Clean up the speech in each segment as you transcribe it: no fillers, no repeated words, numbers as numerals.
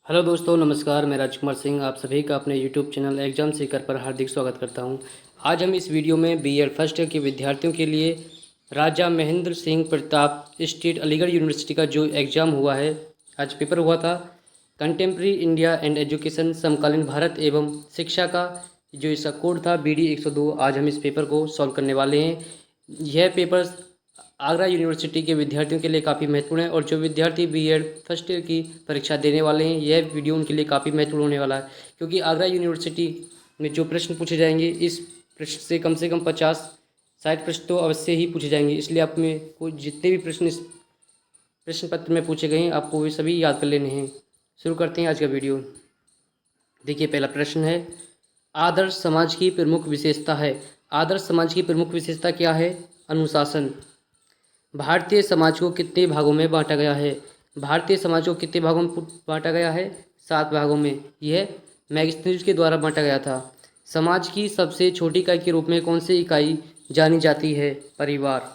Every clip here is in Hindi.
हेलो दोस्तों, नमस्कार। मैं राजकुमार सिंह आप सभी का अपने यूट्यूब चैनल एग्जाम सीकर पर हार्दिक स्वागत करता हूं। आज हम इस वीडियो में बीएड फर्स्ट ईयर के विद्यार्थियों के लिए राजा महेंद्र सिंह प्रताप स्टेट अलीगढ़ यूनिवर्सिटी का जो एग्ज़ाम हुआ है, आज पेपर हुआ था, कंटेम्प्रेरी इंडिया एंड एजुकेशन, समकालीन भारत एवं शिक्षा का जो इसका कोड था BD 102। आज हम इस पेपर को सॉल्व करने वाले हैं। यह पेपर आगरा यूनिवर्सिटी के विद्यार्थियों के लिए काफ़ी महत्वपूर्ण है और जो विद्यार्थी बीएड फर्स्ट ईयर की परीक्षा देने वाले हैं, यह वीडियो उनके लिए काफ़ी महत्वपूर्ण होने वाला है, क्योंकि आगरा यूनिवर्सिटी में जो प्रश्न पूछे जाएंगे, इस प्रश्न से कम 50-60 प्रश्न तो अवश्य ही पूछे जाएंगे। इसलिए आप में को जितने भी प्रश्न इस प्रश्न पत्र में पूछे गए हैं, आपको वे सभी याद कर लेने हैं। शुरू करते हैं आज का वीडियो। देखिए, पहला प्रश्न है, आदर्श समाज की प्रमुख विशेषता है। आदर्श समाज की प्रमुख विशेषता क्या है? अनुशासन। भारतीय समाज को कितने भागों में बांटा गया है? भारतीय समाज को कितने भागों में बांटा गया है? 7 भागों में। यह मैगस्थनीज के द्वारा बांटा गया था। समाज की सबसे छोटी इकाई के रूप में कौन सी इकाई जानी जाती है? परिवार।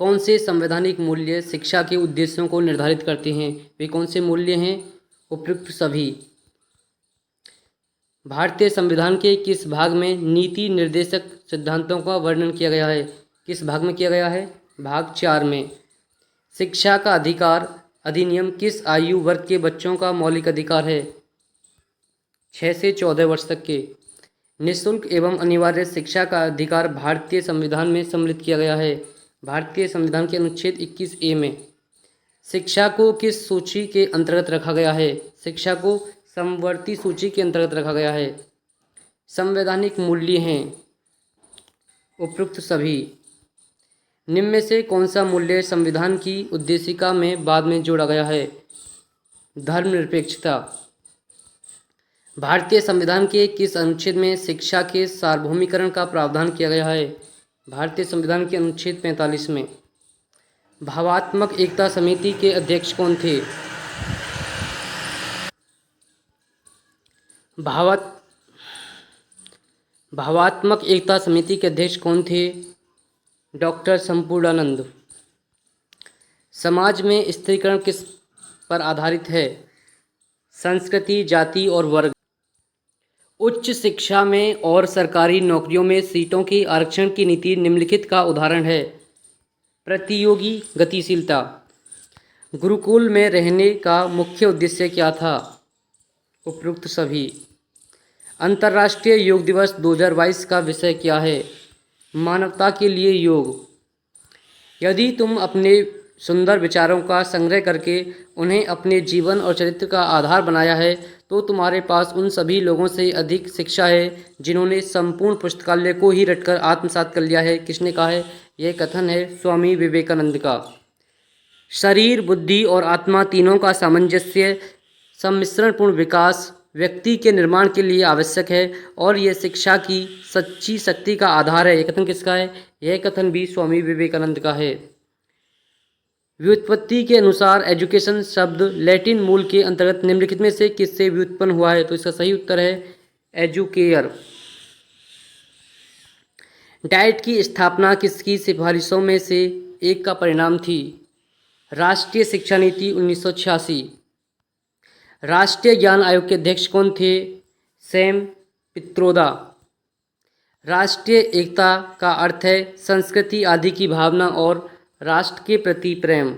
कौन से संवैधानिक मूल्य शिक्षा के उद्देश्यों को निर्धारित करते हैं? वे कौन से मूल्य हैं? उपयुक्त सभी। भारतीय संविधान के किस भाग में नीति निर्देशक सिद्धांतों का वर्णन किया गया है? किस भाग में किया गया है? भाग 4 में। शिक्षा का अधिकार अधिनियम किस आयु वर्ग के बच्चों का मौलिक अधिकार है? 6 से 14 वर्ष तक के। निःशुल्क एवं अनिवार्य शिक्षा का अधिकार भारतीय संविधान में सम्मिलित किया गया है, भारतीय संविधान के अनुच्छेद 21A में। शिक्षा को किस सूची के अंतर्गत रखा गया है? शिक्षा को समवर्ती सूची के अंतर्गत रखा गया है। संवैधानिक मूल्य हैं उपयुक्त सभी। निम्न में से कौन सा मूल्य संविधान की उद्देशिका में बाद में जोड़ा गया है? धर्मनिरपेक्षता। भारतीय संविधान के किस अनुच्छेद में शिक्षा के सार्वभौमिकरण का प्रावधान किया गया है? भारतीय संविधान के अनुच्छेद 45 में। भावात्मक एकता समिति के अध्यक्ष कौन थे? भावात्मक एकता समिति के अध्यक्ष कौन थे? डॉक्टर संपूर्णानंद। समाज में स्त्रीकरण किस पर आधारित है? संस्कृति, जाति और वर्ग। उच्च शिक्षा में और सरकारी नौकरियों में सीटों की आरक्षण की नीति निम्नलिखित का उदाहरण है। प्रतियोगी गतिशीलता। गुरुकुल में रहने का मुख्य उद्देश्य क्या था? उपयुक्त सभी। अंतर्राष्ट्रीय योग दिवस 2022 का विषय क्या है? मानवता के लिए योग। यदि तुम अपने सुंदर विचारों का संग्रह करके उन्हें अपने जीवन और चरित्र का आधार बनाया है, तो तुम्हारे पास उन सभी लोगों से अधिक शिक्षा है जिन्होंने संपूर्ण पुस्तकालय को ही रटकर आत्मसात कर लिया है। किसने कहा है? यह कथन है स्वामी विवेकानंद का। शरीर, बुद्धि और आत्मा तीनों का सामंजस्य सम्मिश्रणपूर्ण विकास व्यक्ति के निर्माण के लिए आवश्यक है और यह शिक्षा की सच्ची शक्ति का आधार है। यह कथन किसका है? यह कथन भी स्वामी विवेकानंद का है। व्युत्पत्ति के अनुसार एजुकेशन शब्द लैटिन मूल के अंतर्गत निम्नलिखित में से किससे व्युत्पन्न हुआ है? तो इसका सही उत्तर है एजुकेयर। डाइट की स्थापना किसकी सिफारिशों में से एक का परिणाम थी? राष्ट्रीय शिक्षा नीति 1986। राष्ट्रीय ज्ञान आयोग के अध्यक्ष कौन थे? सैम पित्रोदा। राष्ट्रीय एकता का अर्थ है संस्कृति आदि की भावना और राष्ट्र के प्रति प्रेम।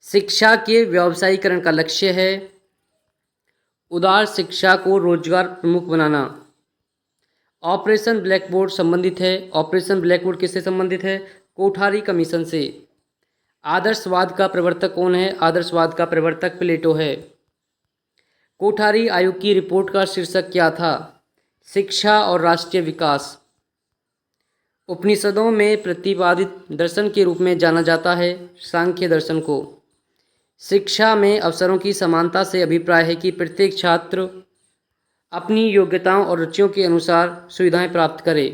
शिक्षा के व्यावसायीकरण का लक्ष्य है उदार शिक्षा को रोजगार प्रमुख बनाना। ऑपरेशन ब्लैकबोर्ड संबंधित है। ऑपरेशन ब्लैकबोर्ड किससे संबंधित है? कोठारी कमीशन से। आदर्शवाद का प्रवर्तक कौन है? आदर्शवाद का प्रवर्तक प्लेटो है। कोठारी आयोग की रिपोर्ट का शीर्षक क्या था? शिक्षा और राष्ट्रीय विकास। उपनिषदों में प्रतिपादित दर्शन के रूप में जाना जाता है सांख्य दर्शन को। शिक्षा में अवसरों की समानता से अभिप्राय है कि प्रत्येक छात्र अपनी योग्यताओं और रुचियों के अनुसार सुविधाएं प्राप्त करे।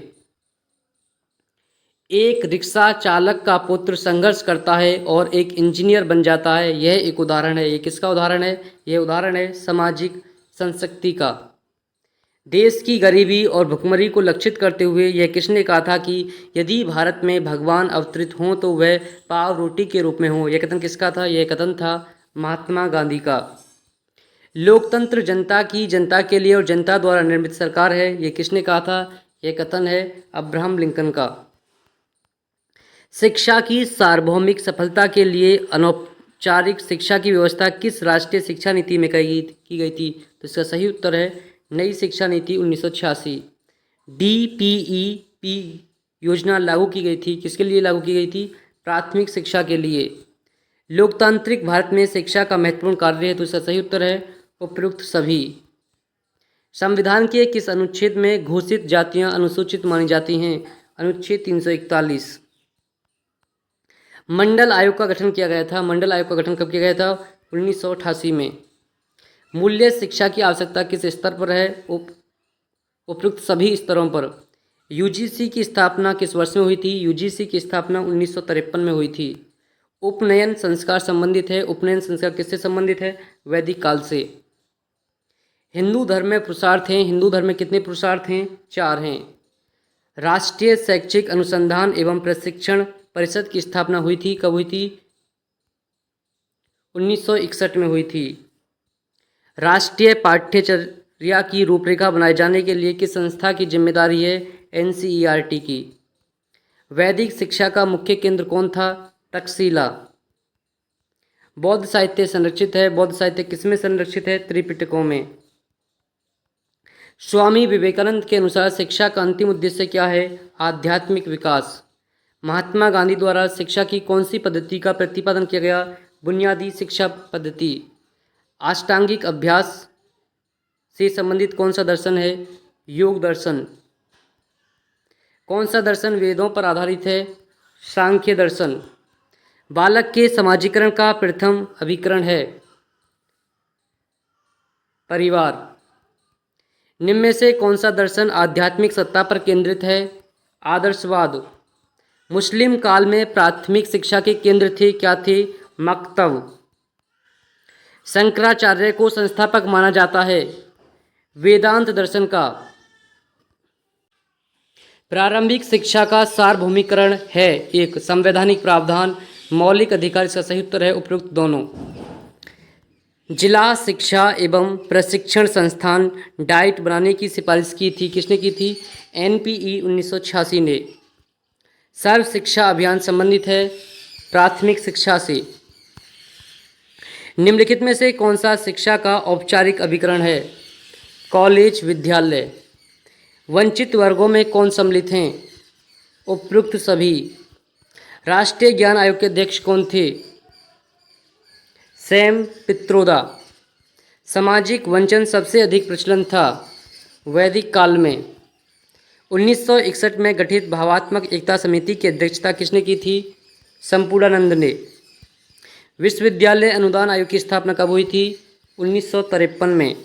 एक रिक्शा चालक का पुत्र संघर्ष करता है और एक इंजीनियर बन जाता है। यह एक उदाहरण है। ये किसका उदाहरण है? यह उदाहरण है सामाजिक संशक्ति का। देश की गरीबी और भुखमरी को लक्षित करते हुए यह किसने कहा था कि यदि भारत में भगवान अवतरित हों तो वह पाव रोटी के रूप में हों? यह कथन किसका था? यह कथन था महात्मा गांधी का। लोकतंत्र जनता की, जनता के लिए और जनता द्वारा निर्मित सरकार है, ये किसने कहा था? यह कथन है अब्राहम लिंकन का। शिक्षा की सार्वभौमिक सफलता के लिए अनौपचारिक शिक्षा की व्यवस्था किस राष्ट्रीय शिक्षा नीति में की गई थी? तो इसका सही उत्तर है नई शिक्षा नीति 1986। DPEP योजना लागू की गई थी, किसके लिए लागू की गई थी? प्राथमिक शिक्षा के लिए। लोकतांत्रिक भारत में शिक्षा का महत्वपूर्ण कार्य है, तो इसका सही उत्तर है उपयुक्त सभी। संविधान के किस अनुच्छेद में घोषित जातियां अनुसूचित मानी जाती हैं? अनुच्छेद 341। मंडल आयोग का गठन किया गया था। मंडल आयोग का गठन कब किया गया था? 1988 में। मूल्य शिक्षा की आवश्यकता किस स्तर पर है? उपयुक्त सभी स्तरों पर। यूजीसी की स्थापना किस वर्ष में हुई थी? यूजीसी की स्थापना 1953 में हुई थी। उपनयन संस्कार संबंधित है। उपनयन संस्कार किससे संबंधित है? वैदिक काल से। हिंदू धर्म में पुरुषार्थ हैं। हिंदू धर्म में कितने पुरुषार्थ हैं? 4 हैं। राष्ट्रीय शैक्षिक अनुसंधान एवं प्रशिक्षण परिषद की स्थापना हुई थी, कब हुई थी? 1961 में हुई थी। राष्ट्रीय पाठ्यचर्या की रूपरेखा बनाए जाने के लिए किस संस्था की जिम्मेदारी है? NCERT की। वैदिक शिक्षा का मुख्य केंद्र कौन था? तक्षशिला। बौद्ध साहित्य संरक्षित है। बौद्ध साहित्य किसमें संरक्षित है? त्रिपिटकों में। स्वामी विवेकानंद के अनुसार शिक्षा का अंतिम उद्देश्य क्या है? आध्यात्मिक विकास। महात्मा गांधी द्वारा शिक्षा की कौन सी पद्धति का प्रतिपादन किया गया? बुनियादी शिक्षा पद्धति। अष्टांगिक अभ्यास से संबंधित कौन सा दर्शन है? योग दर्शन। कौन सा दर्शन वेदों पर आधारित है? सांख्य दर्शन। बालक के समाजीकरण का प्रथम अभिकरण है परिवार। निम्न में से कौन सा दर्शन आध्यात्मिक सत्ता पर केंद्रित है? आदर्शवाद। मुस्लिम काल में प्राथमिक शिक्षा के केंद्र थे, क्या थे? मकतब। शंकराचार्य को संस्थापक माना जाता है वेदांत दर्शन का। प्रारंभिक शिक्षा का सार्वभौमिकरण है एक संवैधानिक प्रावधान, मौलिक अधिकार। इसका सही उत्तर है उपयुक्त दोनों। जिला शिक्षा एवं प्रशिक्षण संस्थान डाइट बनाने की सिफारिश की थी, किसने की थी? NPE 1986 ने। सर्व शिक्षा अभियान संबंधित है प्राथमिक शिक्षा से। निम्नलिखित में से कौन सा शिक्षा का औपचारिक अभिकरण है? कॉलेज, विद्यालय। वंचित वर्गों में कौन सम्मिलित हैं? उपयुक्त सभी। राष्ट्रीय ज्ञान आयोग के अध्यक्ष कौन थे? सैम पित्रोदा। सामाजिक वंचन सबसे अधिक प्रचलन था वैदिक काल में। 1961 में गठित भावात्मक एकता समिति की अध्यक्षता किसने की थी? संपूर्णानंद ने। विश्वविद्यालय अनुदान आयोग की स्थापना कब हुई थी? 1953 में।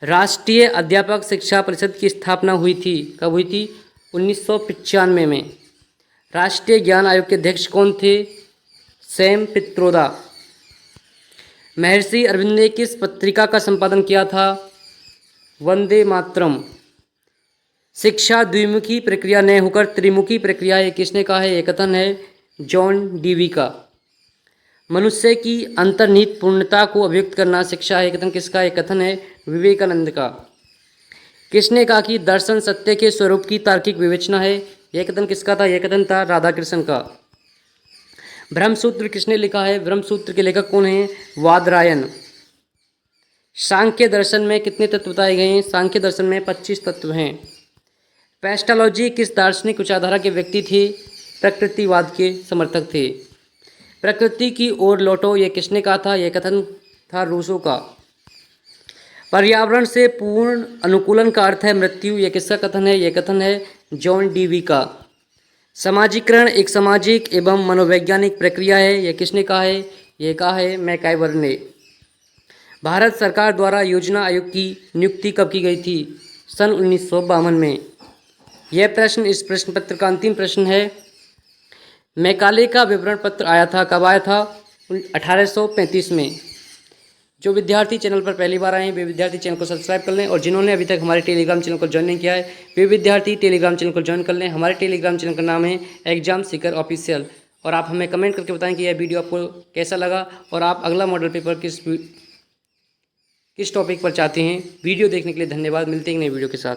राष्ट्रीय अध्यापक शिक्षा परिषद की स्थापना हुई थी, कब हुई थी? 1995 में। राष्ट्रीय ज्ञान आयोग के अध्यक्ष कौन थे? सैम पित्रोदा। महर्षि अरविंद ने किस पत्रिका का संपादन किया था? वंदे मातरम। शिक्षा द्विमुखी प्रक्रिया न होकर त्रिमुखी प्रक्रिया है, किसने कहा है? यह कथन है जॉन डीवी का। मनुष्य की अंतर्निहित पूर्णता को अभिव्यक्त करना शिक्षा है, कथन किसका? यह कथन है विवेकानंद का। किसने कहा कि दर्शन सत्य के स्वरूप की तार्किक विवेचना है? यह कथन किसका था? यह कथन था राधाकृष्ण का। ब्रह्मसूत्र किसने लिखा है? ब्रह्मसूत्र के लेखक कौन हैं? वादरायण। सांख्य दर्शन में कितने तत्व बताए गए हैं? सांख्य दर्शन में 25 तत्व हैं। पेस्टालॉजी किस दार्शनिक विचारधारा के व्यक्ति थे? प्रकृतिवाद के समर्थक थे। प्रकृति की ओर लौटो, यह किसने कहा था? यह कथन था रूसो का। पर्यावरण से पूर्ण अनुकूलन का अर्थ है मृत्यु, यह किसका कथन है? यह कथन है जॉन डीवी का। समाजीकरण एक सामाजिक एवं मनोवैज्ञानिक प्रक्रिया है, यह किसने कहा है? यह कहा है मैकाइवर ने। भारत सरकार द्वारा योजना आयोग की नियुक्ति कब की गई थी? सन 1952 में। यह प्रश्न इस प्रश्न पत्र का अंतिम प्रश्न है। मैकाले का विवरण पत्र आया था, कब आया था? 1835 में। जो विद्यार्थी चैनल पर पहली बार आए हैं वे विद्यार्थी चैनल को सब्सक्राइब कर लें, और जिन्होंने अभी तक हमारे टेलीग्राम चैनल को ज्वाइन नहीं किया है वे विद्यार्थी टेलीग्राम चैनल को ज्वाइन कर लें। हमारे टेलीग्राम चैनल का नाम है एग्जाम सीकर ऑफिशियल, और आप हमें कमेंट करके बताएं कि यह वीडियो आपको कैसा लगा और आप अगला मॉडल पेपर किस टॉपिक पर चाहते हैं। वीडियो देखने के लिए धन्यवाद। मिलते हैं एक नई वीडियो के साथ।